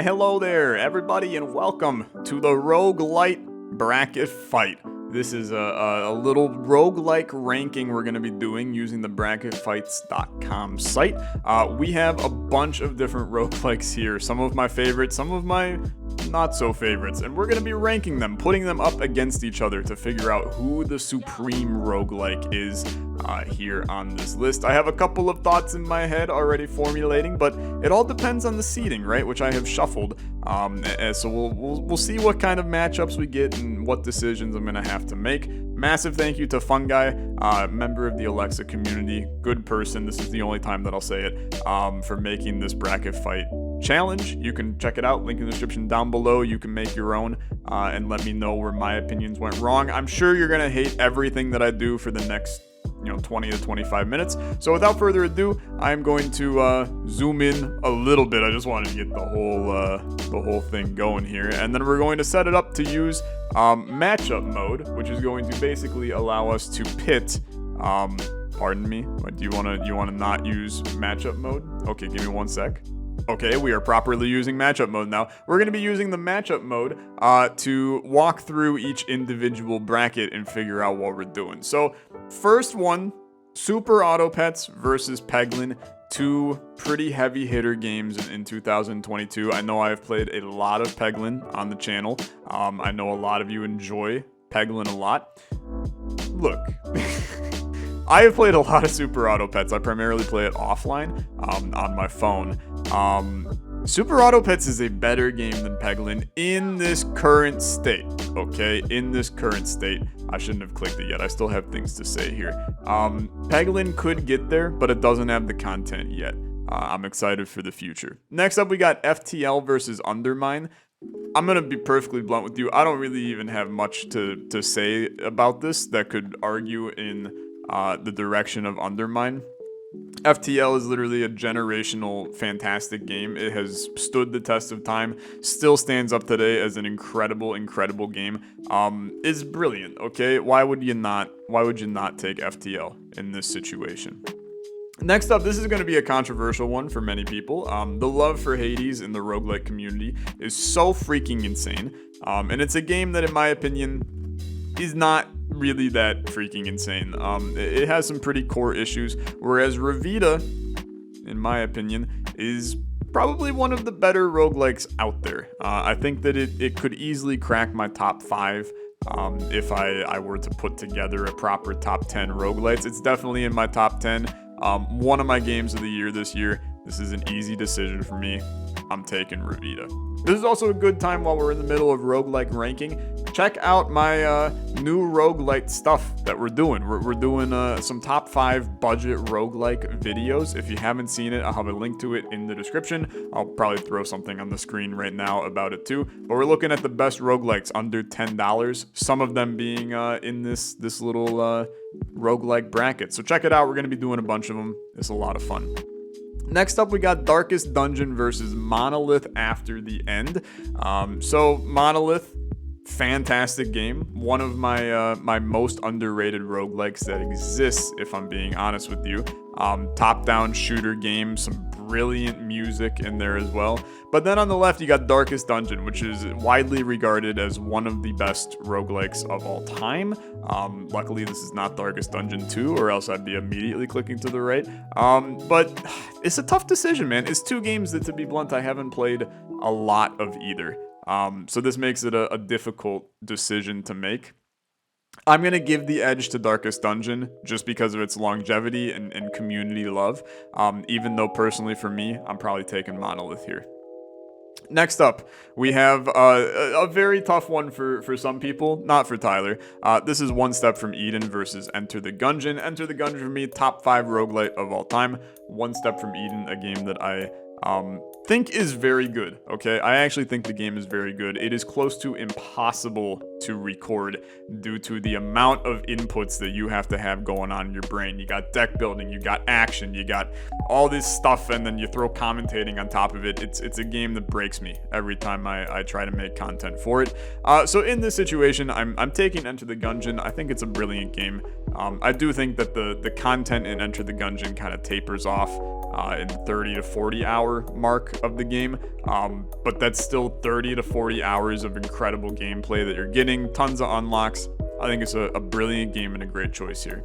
Hello there, everybody, and welcome to the Roguelike Bracket fight. This is a little roguelike ranking we're going to be doing using the bracketfights.com site. We have a bunch of different roguelikes here, some of my favorites, some of my not so favorites, and we're going to be ranking them, putting them up against each other to figure out who the supreme roguelike is here on this list. I have a couple of thoughts in my head already formulating, but it all depends on the seeding, right, which I have shuffled. So we'll see what kind of matchups we get and what decisions I'm going to have to make. Massive thank you to Fungi, member of the Olexa community, good person. This is the only time that I'll say it, for making this bracket fight challenge. You can check it out, link in the description down below. You can make your own and let me know where my opinions went wrong. I'm sure you're gonna hate everything that I do for the next 20 to 25 minutes. So without further ado, I'm going to zoom in a little bit. I just wanted to get the whole thing going here, and then we're going to set it up to use matchup mode, which is going to basically allow us to pit. Pardon me. Do you want to not use matchup mode? Okay, give me one sec. Okay, we are properly using matchup mode now. We're going to be using the matchup mode to walk through each individual bracket and figure out what we're doing. So, first one, Super Auto Pets versus Peglin. Two pretty heavy hitter games in 2022. I know I've played a lot of Peglin on the channel. I know a lot of you enjoy Peglin a lot. Look. I have played a lot of Super Auto Pets. I primarily play it offline on my phone. Super Auto Pets is a better game than Peglin in this current state, okay? In this current state. I shouldn't have clicked it yet. I still have things to say here. Peglin could get there, but it doesn't have the content yet. I'm excited for the future. Next up, we got FTL versus Undermine. I'm going to be perfectly blunt with you. I don't really even have much to say about this that could argue in the direction of Undermine. FTL is literally a generational, fantastic game. It has stood the test of time, still stands up today as an incredible, incredible game. It's brilliant, okay? Why would you not take FTL in this situation? Next up, this is going to be a controversial one for many people. The love for Hades in the roguelike community is so freaking insane. And it's a game that, in my opinion, is not really that freaking insane. It has some pretty core issues, whereas Revita, in my opinion, is probably one of the better roguelikes out there. I think that it could easily crack my top 5 if I were to put together a proper top 10 roguelites. It's definitely in my top 10. One of my games of the year this year. This is an easy decision for me. I'm taking Revita. This is also a good time while we're in the middle of roguelike ranking. Check out my new roguelite stuff that we're doing. We're doing some top 5 budget roguelike videos. If you haven't seen it, I'll have a link to it in the description. I'll probably throw something on the screen right now about it too. But we're looking at the best roguelikes under $10. Some of them being in this little roguelike bracket. So check it out. We're going to be doing a bunch of them. It's a lot of fun. Next up, we got Darkest Dungeon versus Monolith After the End. So Monolith, fantastic game. One of my my most underrated roguelikes that exists, if I'm being honest with you. Top-down shooter game, some brilliant music in there as well. But then on the left, you got Darkest Dungeon, which is widely regarded as one of the best roguelikes of all time. Luckily, this is not Darkest Dungeon 2, or else I'd be immediately clicking to the right. But it's a tough decision, man. It's two games that, to be blunt, I haven't played a lot of either. So this makes it a difficult decision to make. I'm going to give the edge to Darkest Dungeon just because of its longevity and community love, even though personally for me, I'm probably taking Monolith here. Next up, we have a very tough one for some people, not for Tyler. This is One Step from Eden versus Enter the Gungeon. Enter the Gungeon for me, top 5 roguelite of all time. One Step from Eden, a game that I think is very good, okay? I actually think the game is very good. It is close to impossible to record due to the amount of inputs that you have to have going on in your brain. You got deck building, you got action, you got all this stuff, and then you throw commentating on top of it. It's a game that breaks me every time I try to make content for it. So in this situation, I'm taking Enter the Gungeon. I think it's a brilliant game. I do think that the content in Enter the Gungeon kind of tapers off in the 30 to 40 hour mark of the game, but that's still 30 to 40 hours of incredible gameplay that you're getting, tons of unlocks. I think it's a brilliant game and a great choice here.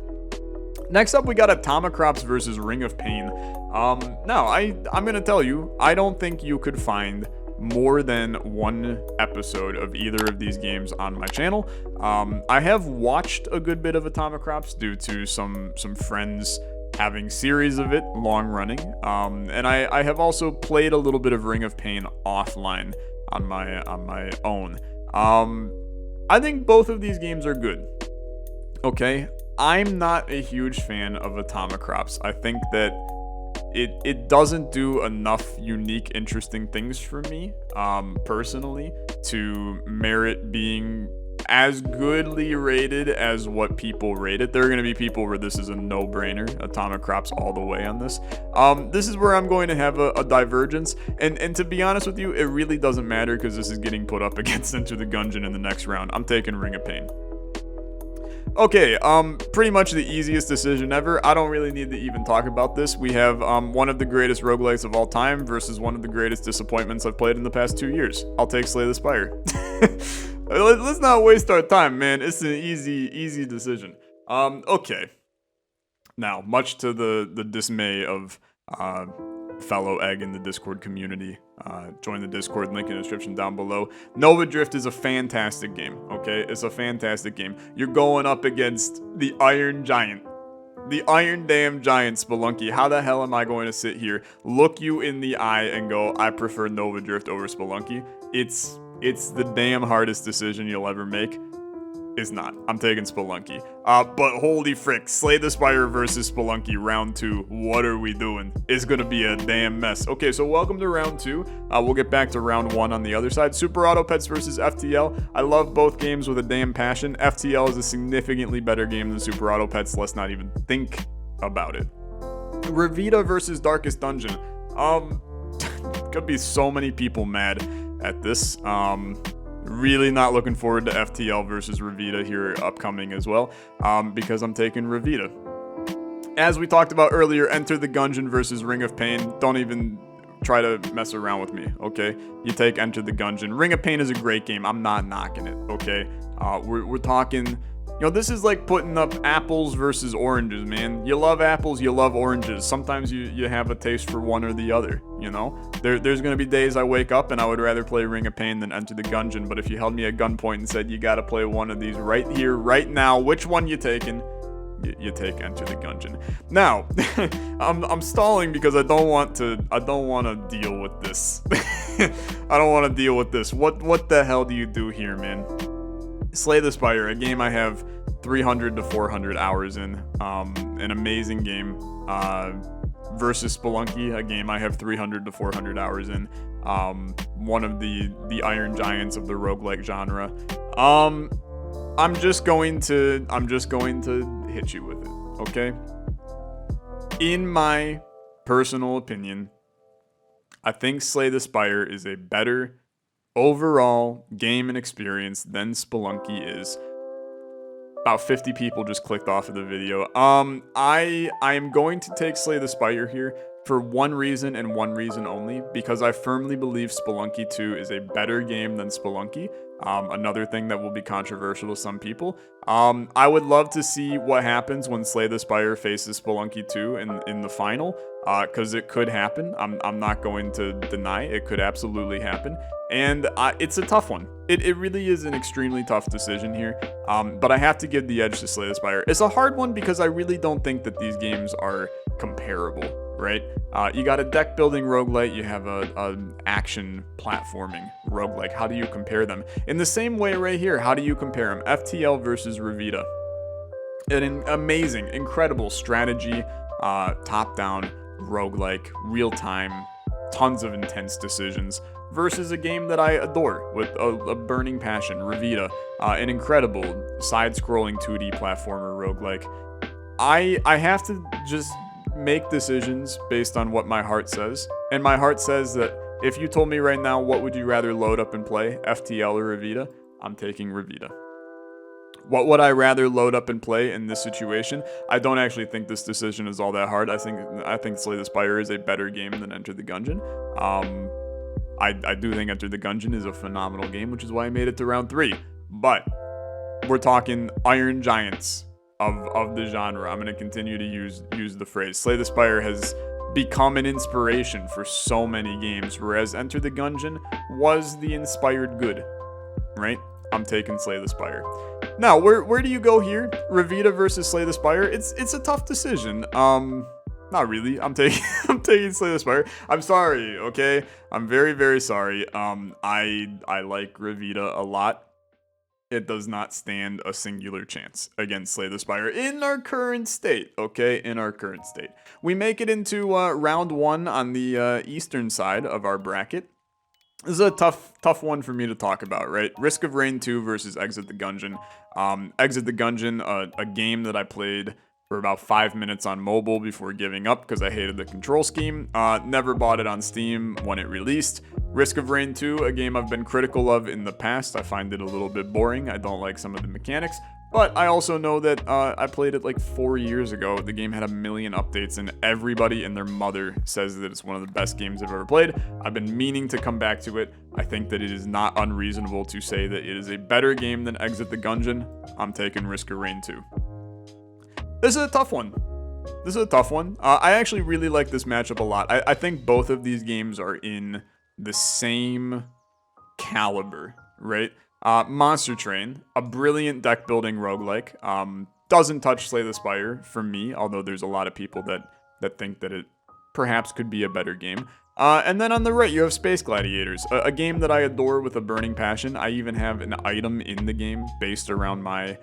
Next up, we got Atomicrops versus Ring of Pain. Now, I'm gonna tell you, I don't think you could find more than one episode of either of these games on my channel. I have watched a good bit of Atomicrops due to some friends having series of it long running, and I have also played a little bit of Ring of Pain offline on my own. I think both of these games are good. Okay, I'm not a huge fan of Atomicrops. I think that it doesn't do enough unique, interesting things for me, personally, to merit being as goodly rated as what people rate it. There are going to be people where this is a no-brainer. Atomicrops all the way on this. This is where I'm going to have a divergence, and to be honest with you, it really doesn't matter because this is getting put up against Enter the Gungeon in the next round. I'm taking Ring of Pain. Okay, pretty much the easiest decision ever. I don't really need to even talk about this. We have one of the greatest roguelikes of all time versus one of the greatest disappointments I've played in the past 2 years. I'll take Slay the Spire. Let's not waste our time, man. It's an easy decision. Okay. Now, much to the dismay of fellow egg in the Discord community, join the Discord, link in the description down below. Nova Drift is a fantastic game, okay? It's a fantastic game. You're going up against the Iron Giant. The Iron Damn Giant, Spelunky. How the hell am I going to sit here, look you in the eye, and go, I prefer Nova Drift over Spelunky? It's the damn hardest decision you'll ever make. Is not. I'm taking Spelunky. But holy frick, Slay the Spire versus Spelunky, round 2. What are we doing? It's gonna be a damn mess. Okay, so welcome to round 2. We'll get back to round 1 on the other side. Super Auto Pets versus FTL. I love both games with a damn passion. FTL is a significantly better game than Super Auto Pets. Let's not even think about it. Revita versus Darkest Dungeon. Could be so many people mad at this. Really not looking forward to FTL versus Revita here upcoming as well, because I'm taking Revita. As we talked about earlier, Enter the Gungeon versus Ring of Pain. Don't even try to mess around with me, okay? You take Enter the Gungeon. Ring of Pain is a great game. I'm not knocking it, okay? We're talking... You know, this is like putting up apples versus oranges, man. You love apples, you love oranges. Sometimes you have a taste for one or the other, you know? There's going to be days I wake up and I would rather play Ring of Pain than Enter the Gungeon, but if you held me at gunpoint and said you got to play one of these right here, right now, which one you taking? You take Enter the Gungeon. Now, I'm stalling because I don't want to deal with this. I don't want to deal with this. What the hell do you do here, man? Slay the Spire, a game I have 300 to 400 hours in, an amazing game, versus Spelunky, a game I have 300 to 400 hours in, one of the Iron Giants of the roguelike genre. I'm just going to hit you with it, okay? In my personal opinion, I think Slay the Spire is a better overall game and experience than Spelunky is. About 50 people just clicked off of the video. I am going to take Slay the Spire here for one reason and one reason only, because I firmly believe Spelunky 2 is a better game than Spelunky. Another thing that will be controversial to some people. I would love to see what happens when Slay the Spire faces Spelunky 2 in the final, because it could happen. I'm not going to deny it could absolutely happen. And it's a tough one. It really is an extremely tough decision here, but I have to give the edge to Slay the Spire. It's a hard one because I really don't think that these games are comparable, right? You got a deck building roguelite, you have an action platforming roguelike. How do you compare them? In the same way right here, how do you compare them? FTL versus Revita. An amazing, incredible strategy, top-down roguelike, real-time, tons of intense decisions, versus a game that I adore with a burning passion, Revita, an incredible side-scrolling 2D platformer roguelike. I have to just make decisions based on what my heart says, and my heart says that if you told me right now what would you rather load up and play, FTL or Revita, I'm taking Revita. What would I rather load up and play in this situation? I don't actually think this decision is all that hard. I think Slay the Spire is a better game than Enter the Gungeon. I do think Enter the Gungeon is a phenomenal game, which is why I made it to round 3. But we're talking Iron Giants of the genre. I'm going to continue to use the phrase. Slay the Spire has become an inspiration for so many games, whereas Enter the Gungeon was the inspired good, right? I'm taking Slay the Spire. Now, where do you go here? Revita versus Slay the Spire? It's a tough decision. Not really. I'm taking Slay the Spire. I'm sorry, okay? I'm very, very sorry. I like Revita a lot. It does not stand a singular chance against Slay the Spire in our current state, okay? In our current state. We make it into round 1 on the eastern side of our bracket. This is a tough one for me to talk about, right? Risk of Rain 2 versus Exit the Gungeon. Exit the Gungeon, a game that I played for about 5 minutes on mobile before giving up because I hated the control scheme. Never bought it on Steam when it released. Risk of Rain 2, a game I've been critical of in the past. I find it a little bit boring. I don't like some of the mechanics. But I also know that I played it like 4 years ago. The game had 1 million updates, and everybody and their mother says that it's one of the best games I've ever played. I've been meaning to come back to it. I think that it is not unreasonable to say that it is a better game than Exit the Gungeon. I'm taking Risk of Rain 2. This is a tough one. I actually really like this matchup a lot. I think both of these games are in the same caliber, right? Monster Train, a brilliant deck building roguelike. Doesn't touch Slay the Spire for me, although there's a lot of people that think that it perhaps could be a better game. And then on the right, you have Space Gladiators, a game that I adore with a burning passion. I even have an item in the game based around my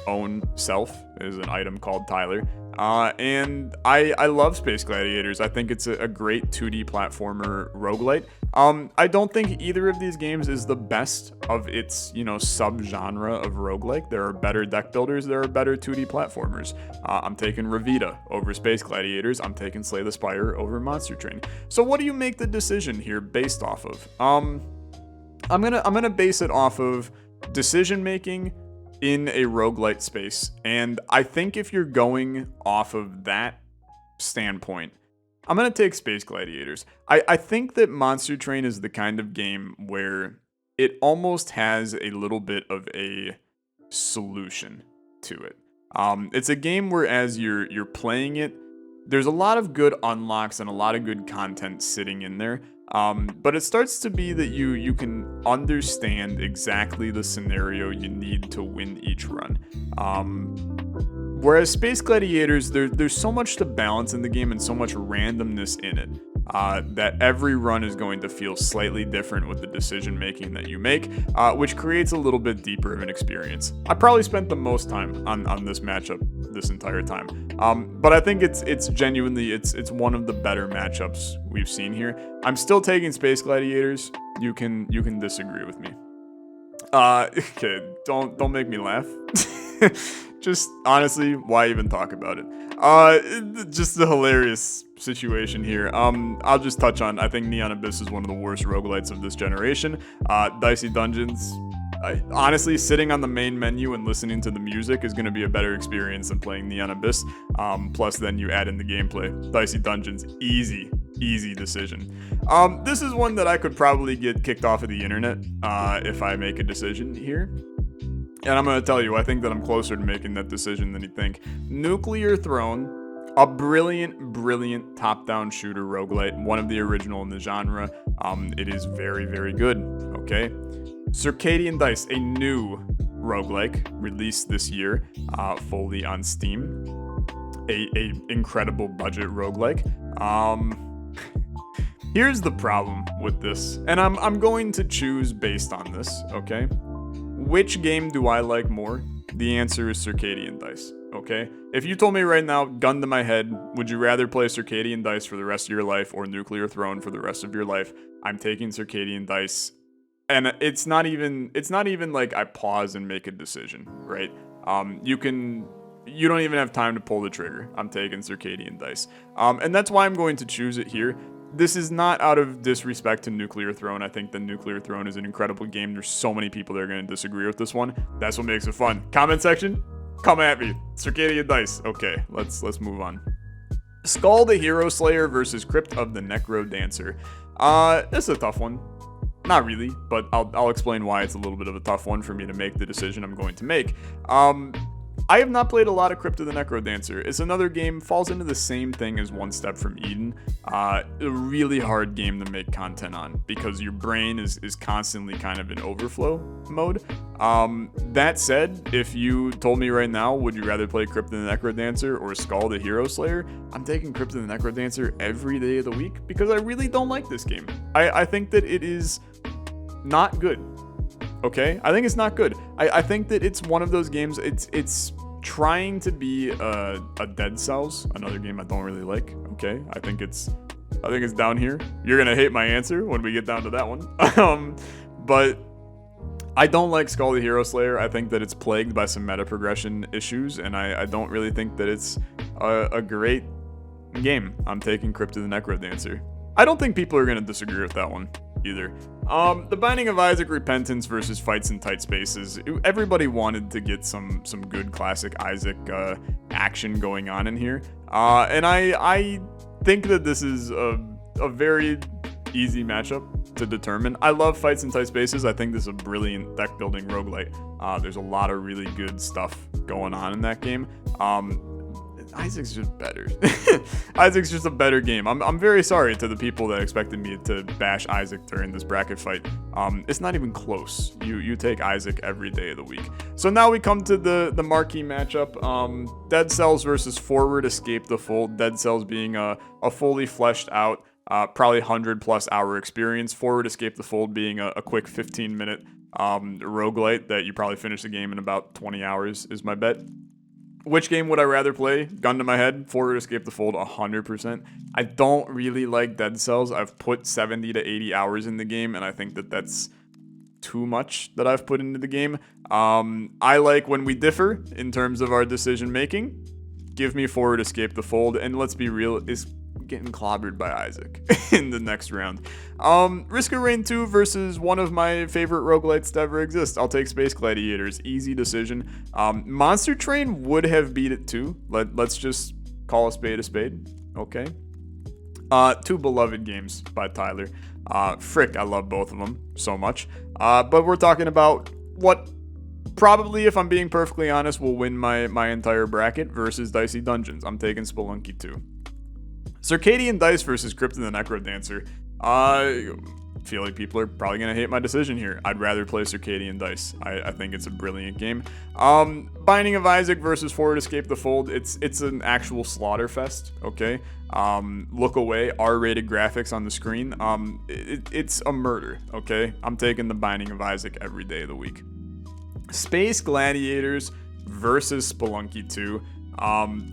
own self. Is an item called Tyler. And I love Space Gladiators. I think it's a great 2D platformer roguelite. I don't think either of these games is the best of its, subgenre of roguelike. There are better deck builders. There are better 2D platformers. I'm taking Revita over Space Gladiators. I'm taking Slay the Spire over Monster Train. So what do you make the decision here based off of? I'm gonna base it off of decision making in a roguelite space. And I think if you're going off of that standpoint, I'm going to take Space Gladiators. I think that Monster Train is the kind of game where it almost has a little bit of a solution to it. It's a game where as you're playing it, there's a lot of good unlocks and a lot of good content sitting in there. But it starts to be that you can understand exactly the scenario you need to win each run. Whereas Space Gladiators, there's so much to balance in the game and so much randomness in it that every run is going to feel slightly different with the decision making that you make, which creates a little bit deeper of an experience. I probably spent the most time on this matchup this entire time, but I think it's genuinely it's one of the better matchups we've seen here. I'm still taking Space Gladiators. You can disagree with me. Okay, don't make me laugh. Just honestly, why even talk about it? Just a hilarious situation here. I'll just touch on, I think Neon Abyss is one of the worst roguelites of this generation. Dicey Dungeons, honestly, sitting on the main menu and listening to the music is going to be a better experience than playing Neon Abyss. Plus then you add in the gameplay. Dicey Dungeons, easy decision. This is one that I could probably get kicked off of the internet if I make a decision here. And I'm going to tell you, I think that I'm closer to making that decision than you think. Nuclear Throne, a brilliant top-down shooter roguelite, one of the original in the genre. It is very, very good, okay? Circadian Dice, a new roguelike, released this year, fully on Steam. A incredible budget roguelike. Here's the problem with this, and I'm going to choose based on this, okay? Which game do I like more? The answer is Circadian Dice, okay? If you told me right now, gun to my head, would you rather play Circadian Dice for the rest of your life or Nuclear Throne for the rest of your life? I'm taking Circadian Dice. And it's not even like I pause and make a decision, right? You don't even have time to pull the trigger. I'm taking Circadian Dice. And that's why I'm going to choose it here. this is not out of disrespect to Nuclear Throne. I think the Nuclear Throne is an incredible game. There's so many people that are going to disagree with this one. That's what makes it fun. Comment section, come at me. Circadian Dice. Okay, let's move on. Skull the Hero Slayer versus Crypt of the Necro Dancer. This is a tough one. Not really, but I'll explain why it's a little bit of a tough one for me to make the decision I'm going to make. I have not played a lot of Crypt of the Necro Dancer. It's another game, falls into the same thing as One Step from Eden. A really hard game to make content on because your brain is constantly kind of in overflow mode. That said, if you told me right now, would you rather play Crypt of the Necro Dancer or Skull the Hero Slayer? I'm taking Crypt of the Necro Dancer every day of the week because I really don't like this game. I think that it is not good. Okay, I think it's not good. I think that it's one of those games. It's trying to be a Dead Cells, another game I don't really like. Okay, I think it's down here. You're gonna hate my answer when we get down to that one. But I don't like Skull the Hero Slayer. I think that it's plagued by some meta progression issues, and I don't really think that it's a great game. I'm taking Crypt of the Necro Dancer. I don't think people are gonna disagree with that one either. The Binding of Isaac Repentance versus Fights in Tight Spaces. Everybody wanted to get some good classic Isaac action going on in here. And I think that this is a very easy matchup to determine. I love Fights in Tight Spaces. I think this is a brilliant deck building roguelite. There's a lot of really good stuff going on in that game. Isaac's just better. Isaac's just a better game. I'm very sorry to the people that expected me to bash Isaac during this bracket fight. It's not even close. You take Isaac every day of the week. So now we come to the marquee matchup. Dead Cells versus Forward Escape the Fold. Dead Cells being a fully fleshed out, probably 100+ hour experience. Forward Escape the Fold being a quick 15-minute roguelite that you probably finish the game in about 20 hours is my bet. Which game would I rather play? Gun to my head, Forward Escape the Fold 100%. I don't really like Dead Cells. I've put 70 to 80 hours in the game, and I think that that's too much that I've put into the game. I like when we differ in terms of our decision making. Give me Forward Escape the Fold, and let's be real, it's getting clobbered by Isaac in the next round. Risk of Rain 2 versus one of my favorite roguelites to ever exist. I'll take Space Gladiators. Easy decision. Monster Train would have beat it too. Let's just call a spade, okay? Two beloved games by Tyler. Frick, I love both of them so much. But we're talking about what probably, if I'm being perfectly honest, will win my entire bracket versus Dicey Dungeons. I'm taking Spelunky 2. Circadian Dice versus Crypt of the Necro Dancer. I feel like people are probably going to hate my decision here. I'd rather play Circadian Dice. I think it's a brilliant game. Binding of Isaac versus Forward Escape the Fold. It's an actual slaughter fest, okay? Look away, R-rated graphics on the screen. It's a murder, okay? I'm taking the Binding of Isaac every day of the week. Space Gladiators versus Spelunky 2.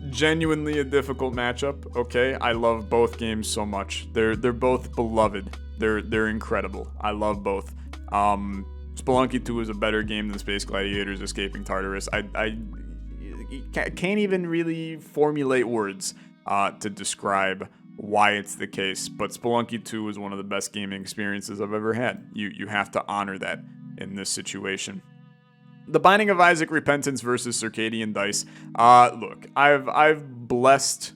Genuinely a difficult matchup, okay? I love both games so much. They're both beloved. They're incredible. I love both. Spelunky 2 is a better game than Space Gladiators Escaping Tartarus. I can't even really formulate words to describe why it's the case, but Spelunky 2 is one of the best gaming experiences I've ever had. You have to honor that in this situation. The Binding of Isaac Repentance versus Circadian Dice. Look, I've blessed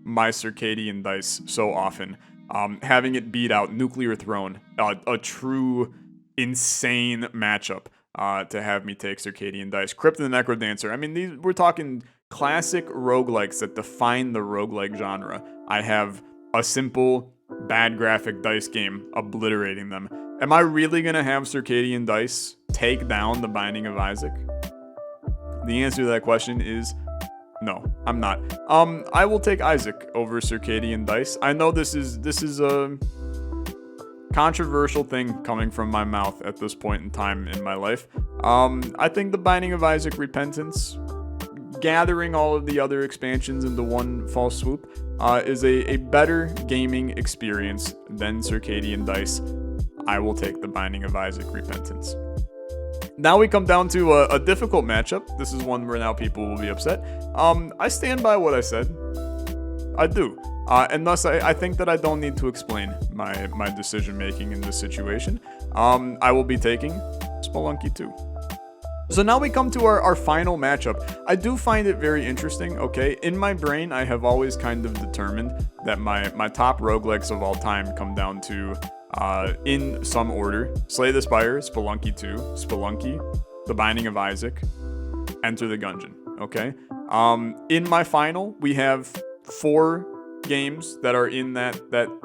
my Circadian Dice so often, having it beat out Nuclear Throne, a true insane matchup to have me take Circadian Dice. Crypt of the Necro Dancer. I mean, we're talking classic roguelikes that define the roguelike genre. I have a simple, bad graphic dice game obliterating them. Am I really going to have Circadian Dice take down the Binding of Isaac? The answer to that question is no, I'm not. I will take Isaac over Circadian Dice. I know this is a controversial thing coming from my mouth at this point in time in my life. I think the Binding of Isaac Repentance, gathering all of the other expansions into one false swoop, is a better gaming experience than Circadian Dice. I will take the Binding of Isaac Repentance. Now we come down to a difficult matchup. This is one where now people will be upset. I stand by what I said. I do. And thus I think that I don't need to explain my decision making in this situation. I will be taking Spelunky 2. So now we come to our final matchup. I do find it very interesting, okay? In my brain, I have always kind of determined that my top roguelikes of all time come down to, in some order, Slay the Spire, Spelunky 2, Spelunky, The Binding of Isaac, Enter the Gungeon, okay? In my final, we have 4 games that are in that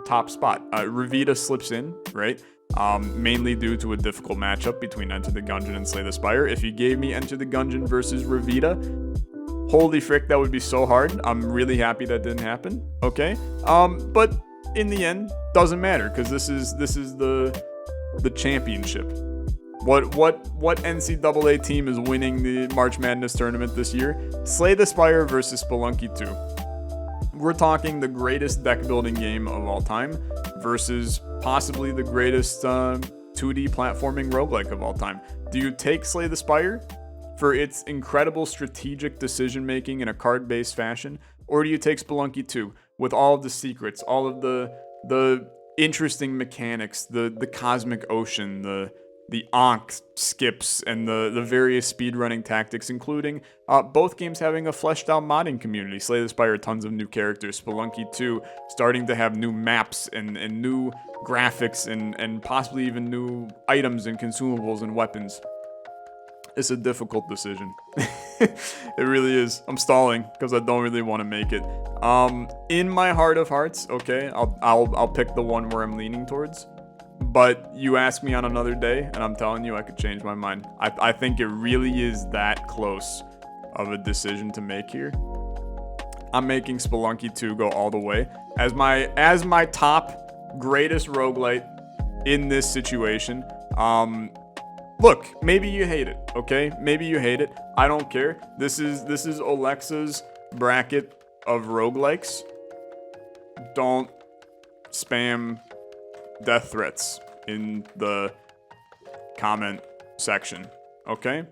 top spot. Revita slips in, right? Mainly due to a difficult matchup between Enter the Gungeon and Slay the Spire. If you gave me Enter the Gungeon versus Revita, holy frick, that would be so hard. I'm really happy that didn't happen, okay? But in the end, doesn't matter, because this is the championship. What NCAA team is winning the March Madness tournament this year? Slay the Spire versus Spelunky 2. We're talking the greatest deck building game of all time versus possibly the greatest 2D platforming roguelike of all time. Do you take Slay the Spire for its incredible strategic decision making in a card-based fashion, or do you take Spelunky 2 with all of the secrets, all of the interesting mechanics, the cosmic ocean, the Ankh skips, and the various speedrunning tactics, including both games having a fleshed out modding community. Slay the Spire, tons of new characters. Spelunky 2 starting to have new maps and new graphics and possibly even new items and consumables and weapons. It's a difficult decision. It really is. I'm stalling because I don't really want to make it. In my heart of hearts, okay, I'll pick the one where I'm leaning towards. But you ask me on another day, and I'm telling you, I could change my mind. I think it really is that close of a decision to make here. I'm making Spelunky 2 go all the way as my top greatest roguelite in this situation. Look, maybe you hate it, okay? Maybe you hate it. I don't care. This is Olexa's bracket of roguelikes. Don't spam death threats in the comment section, okay?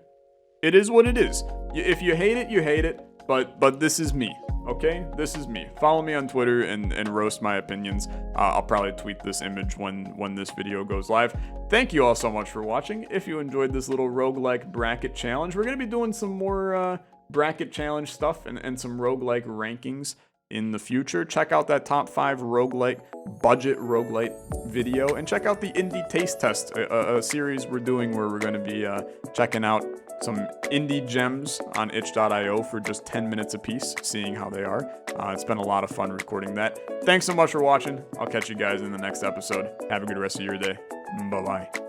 It is what it is. If you hate it, you hate it, but this is me, okay? This is me. Follow me on Twitter and roast my opinions. I'll probably tweet this image when this video goes live. Thank you all so much for watching. If you enjoyed this little roguelike bracket challenge, we're going to be doing some more bracket challenge stuff and some roguelike rankings in the future. Check out that top 5 roguelite budget roguelite video, and check out the indie taste test, a series we're doing where we're going to be checking out some indie gems on itch.io for just 10 minutes a piece, seeing how they are. It's been a lot of fun recording that. Thanks so much for watching. I'll catch you guys in the next episode. Have a good rest of your day. Bye-bye.